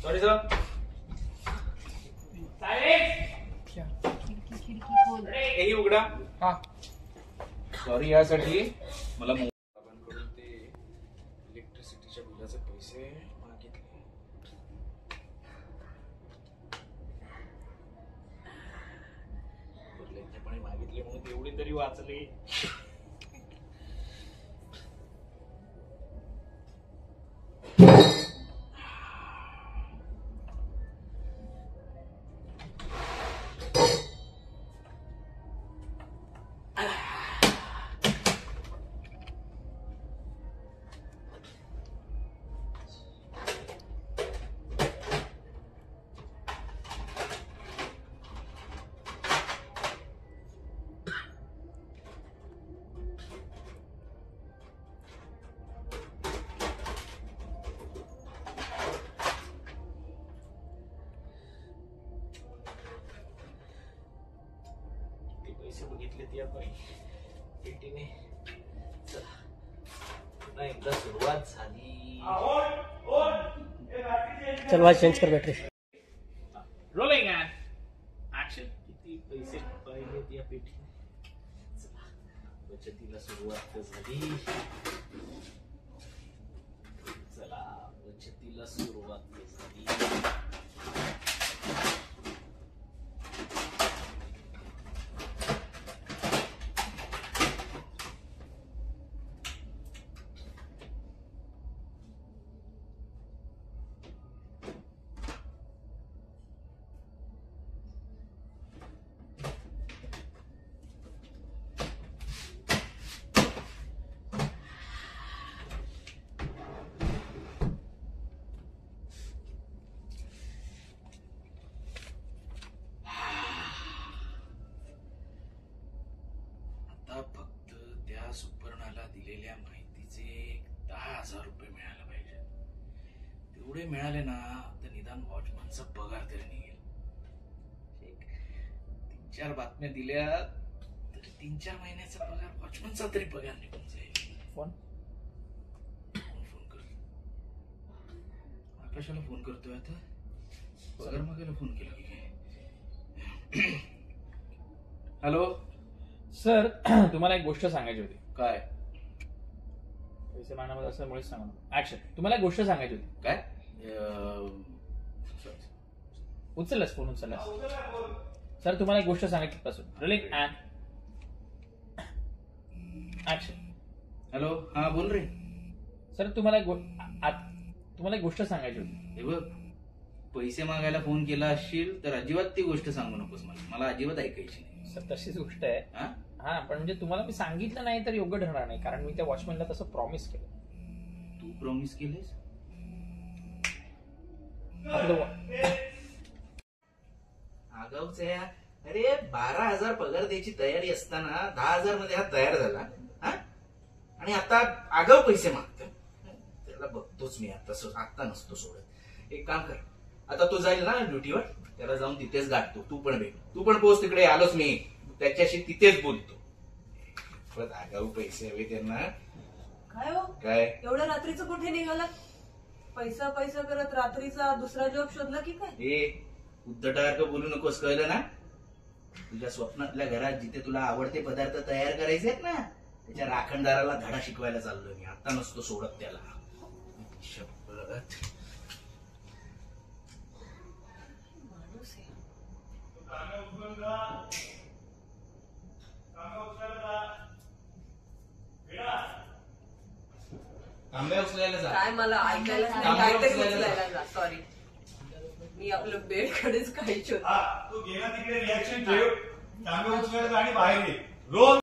Sorry sir. हेही उघडा. हा सॉरी यासाठी मला बाबांकडून ते इलेक्ट्रिसिटीच्या बिलाचे पैसे मागितले. निर्लज्जपणे मागितले म्हणून तेवढी तरी वाचले. पैसे बघितले ती आपण पेटीने. चला एकदा सुरुवात झाली. चल वाच चेंज कर बॅटरी. Rolling action. किती पैसे पाहिले त्या पेटीने. चला बचतीला सुरुवात झाली. चला बचतीला सुरुवात झाली. फक्त त्या सुपर्णाला दिलेल्या माहितीचे 10,000 रुपये मिळायला पाहिजे. तेवढे मिळाले ना तर निदान वॉचमनचा पगार तरी निघेल. 3-4 बातम्या दिल्या तर 3-4 महिन्याचा पगार वॉचमनचा तरी पगार निघून जाईल. फोन कर. आकाशाला फोन करतोय आता. पगार मागायला फोन केला की काय? हॅलो सर, तुम्हाला एक गोष्ट सांगायची होती. काय? पैसे मागण्यामध्ये असल्यामुळेच सांगा. ऍक्शन. तुम्हाला एक गोष्ट सांगायची होती. काय? उचललास फोन? उचललास. सर तुम्हाला एक गोष्ट सांगायची पासून. Rolling and action. हॅलो. हा बोल रे. सर तुम्हाला एक गोष्ट सांगायची होती. हे बघ, पैसे मागायला फोन केला असशील तर अजिबात ती गोष्ट सांगू नकोस मला. मला अजिबात ऐकायची नाही. सर तशीच गोष्ट आहे. हा पण म्हणजे तुम्हाला मी सांगितलं नाही तर योग्य ठरणार नाही, कारण मी त्या वॉचमॅनला तसं प्रॉमिस केलं. तू प्रॉमिस केलेस? आगाऊच आहे. अरे 12,000 पगार द्यायची तयारी असताना 10,000 मध्ये हा तयार झाला. आणि आता आगाऊ पैसे मागतो. त्याला बघतोच मी. आता नसतो सोडत. एक काम कर, आता तो जाईल ना ड्युटीवर, त्याला जाऊन तिथेच गाठतो. तू पण भेट. तू पण पोहोच तिकडे. आलोच मी. त्याच्याशी तिथेच बोलतो. परत आगाऊ पैसे हवे त्यांना. काय हो? काय एवढ्या रात्रीचं कुठे निघाला? पैसा पैसा करत रात्रीचा दुसरा जॉब शोधला की काय? हे उद्धटासारखं बोलू नकोस, कळलं ना? तुझ्या स्वप्नातल्या घरात जिथे तुला आवडते पदार्थ तयार करायचे आहेत ना, त्याच्या राखणदाराला धडा शिकवायला चाललोय मी. आता नसतो सोडत त्याला. शपथ. तांब्या उचलायला जा. काय मला ऐकायलाच नाही. काहीतरी उचलायला जा. सॉरी, मी आपलं बेडकडेच खायची होती. तू गेला तिकडे रिॲक्शन ठेव. तांब्या उचलायला जा आणि बाहेर ये. रोज